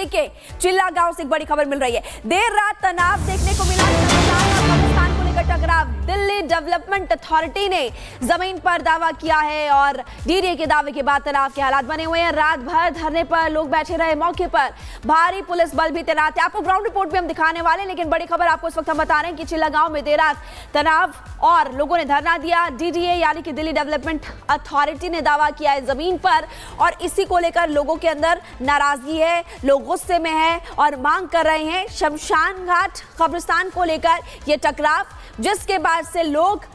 जिले के चिल्ला गांव से एक बड़ी खबर मिल रही है। देर रात तनाव देखने को मिला। पाकिस्तान को लेकर टकराव। दिल्ली डेवलपमेंट अथॉरिटी ने जमीन पर दावा किया है और डीडीए के दावे के बाद तनाव के हालात बने हुए हैं। रात भर धरने पर लोग बैठे रहे। मौके पर भारी पुलिस बल भी तैनात है। आपको ग्राउंड रिपोर्ट भी हम दिखाने वाले हैं, लेकिन बड़ी खबर आपको इस वक्त हम बता रहे हैं कि चिल्ला गांव में देर रात तनाव और लोगों ने धरना दिया। डीडीए यानी कि दिल्ली डेवलपमेंट अथॉरिटी ने दावा किया है जमीन पर, और इसी को लेकर लोगों के अंदर नाराजगी है, लोग गुस्से में हैं और मांग कर रहे हैं शमशान घाट कब्रिस्तान को लेकर ये टकराव, जिसके बाद से लोग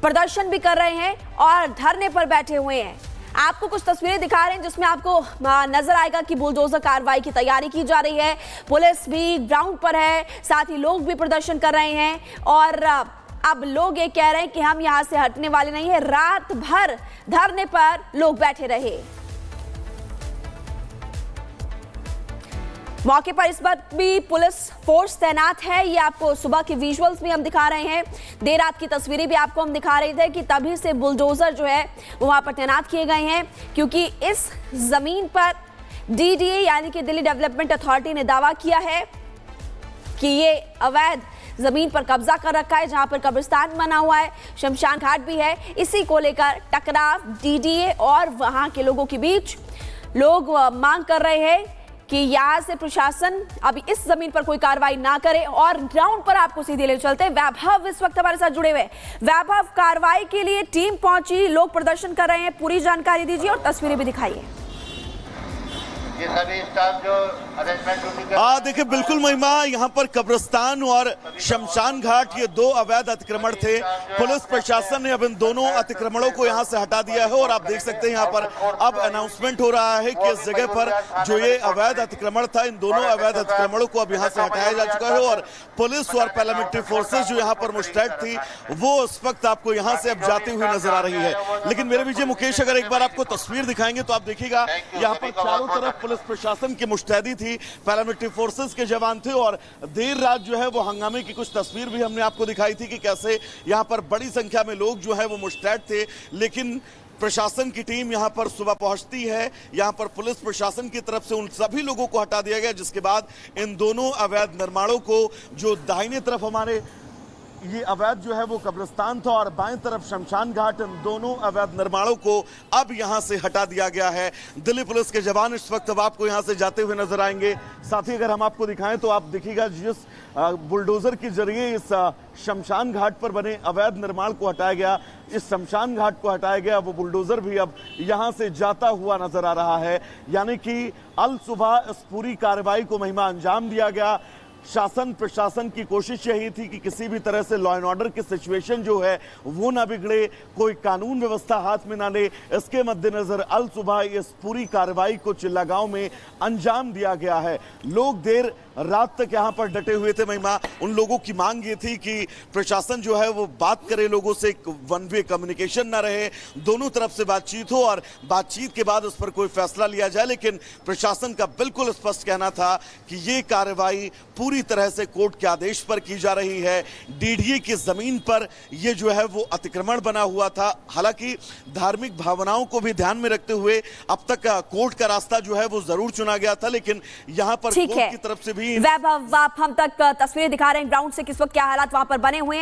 प्रदर्शन भी कर रहे हैं और धरने पर बैठे हुए हैं। आपको कुछ तस्वीरें दिखा रहे हैं जिसमें आपको नजर आएगा कि बुलडोजर कार्रवाई की तैयारी की जा रही है। पुलिस भी ग्राउंड पर है, साथ ही लोग भी प्रदर्शन कर रहे हैं और अब लोग ये कह रहे हैं कि हम यहां से हटने वाले नहीं है। रात भर धरने पर लोग बैठे रहे। मौके पर इस वक्त भी पुलिस फोर्स तैनात है। ये आपको सुबह के विजुअल्स भी हम दिखा रहे हैं। देर रात की तस्वीरें भी आपको हम दिखा रहे थे कि तभी से बुलडोजर जो है वो वहां पर तैनात किए गए हैं, क्योंकि इस जमीन पर डीडीए यानी कि दिल्ली डेवलपमेंट अथॉरिटी ने दावा किया है कि ये अवैध जमीन पर कब्जा कर रखा है, जहां पर कब्रिस्तान बना हुआ है, शमशान घाट भी है। इसी को लेकर टकराव डीडीए और वहां के लोगों के बीच। लोग मांग कर रहे हैं कि यहां से प्रशासन अभी इस जमीन पर कोई कार्रवाई ना करे। और ग्राउंड पर आपको सीधे ले चलते हैं। वैभव इस वक्त हमारे साथ जुड़े हुए। वैभव, कार्रवाई के लिए टीम पहुंची, लोग प्रदर्शन कर रहे हैं, पूरी जानकारी दीजिए और तस्वीरें भी दिखाइए। ये सभी स्टाफ जो अरेंजमेंट देखिए, बिल्कुल महिमा, यहाँ पर कब्रिस्तान और शमशान घाट ये दो अवैध अतिक्रमण थे। पुलिस प्रशासन ने अब इन दोनों अतिक्रमणों को यहाँ से हटा दिया है और आप देख सकते हैं यहाँ पर अब अनाउंसमेंट हो रहा है कि इस जगह पर जो ये अवैध अतिक्रमण था, इन दोनों अवैध अतिक्रमणों को अब यहाँ से हटाया जा चुका है। और पुलिस और पैरामिलिट्री फोर्सेस जो यहाँ पर मुस्तैद थी वो इस वक्त आपको यहाँ से अब जाती हुई नजर आ रही है। लेकिन मेरे पीछे मुकेश अगर एक बार आपको तस्वीर दिखाएंगे तो आप देखिएगा यहाँ पर चारों तरफ पुलिस प्रशासन की मुस्तैदी थी, पैरामिलिट्री फोर्सेस के जवान थे। और देर रात जो है वो हंगामे की कुछ तस्वीर भी हमने आपको दिखाई थी कि कैसे यहाँ पर बड़ी संख्या में लोग जो है वो मुस्तैद थे। लेकिन प्रशासन की टीम यहाँ पर सुबह पहुंचती है, यहाँ पर पुलिस प्रशासन की तरफ से उन सभी लोगों को हटा दिया गया, जिसके बाद इन दोनों अवैध निर्माणों को, जो दाहिने तरफ हमारे ये अवैध जो है वो कब्रिस्तान था और बाएं तरफ शमशान घाट, इन दोनों अवैध निर्माणों को अब यहां से हटा दिया गया है। दिल्ली पुलिस के जवान इस वक्त अब आपको यहां से जाते हुए नजर आएंगे। साथ ही अगर हम आपको दिखाएं तो आप देखिएगा जिस बुलडोजर के जरिए इस शमशान घाट पर बने अवैध निर्माण को हटाया गया, इस शमशान घाट को हटाया गया, वो बुलडोजर भी अब यहां से जाता हुआ नजर आ रहा है। यानी कि अल सुबह इस पूरी कार्रवाई को महिमा अंजाम दिया गया। शासन प्रशासन की कोशिश यही थी कि किसी भी तरह से लॉ एंड ऑर्डर की सिचुएशन जो है वो ना बिगड़े, कोई कानून व्यवस्था हाथ में ना ले। इसके मद्देनजर अल सुबह इस पूरी कार्रवाई को चिल्ला गांव में अंजाम दिया गया है। लोग देर रात तक यहां पर डटे हुए थे महिमा। उन लोगों की मांग ये थी कि प्रशासन जो है वो बात करे लोगों से, वन वे कम्युनिकेशन ना रहे, दोनों तरफ से बातचीत हो और बातचीत के बाद उस पर कोई फैसला लिया जाए। लेकिन प्रशासन का बिल्कुल स्पष्ट कहना था कि ये कार्रवाई पूरी तरह से कोर्ट के आदेश पर की जा रही है। डीडीए की जमीन पर ये जो है वो अतिक्रमण बना हुआ था। हालांकि धार्मिक भावनाओं को भी ध्यान में रखते हुए अब तक कोर्ट का रास्ता जो है वो जरूर चुना गया था, लेकिन यहाँ पर कोर्ट की तरफ से भी। वैभव, आप हम तक तस्वीरें दिखा रहे हैं ग्राउंड से, किस वक्त क्या हालात वहां पर बने हुए हैं।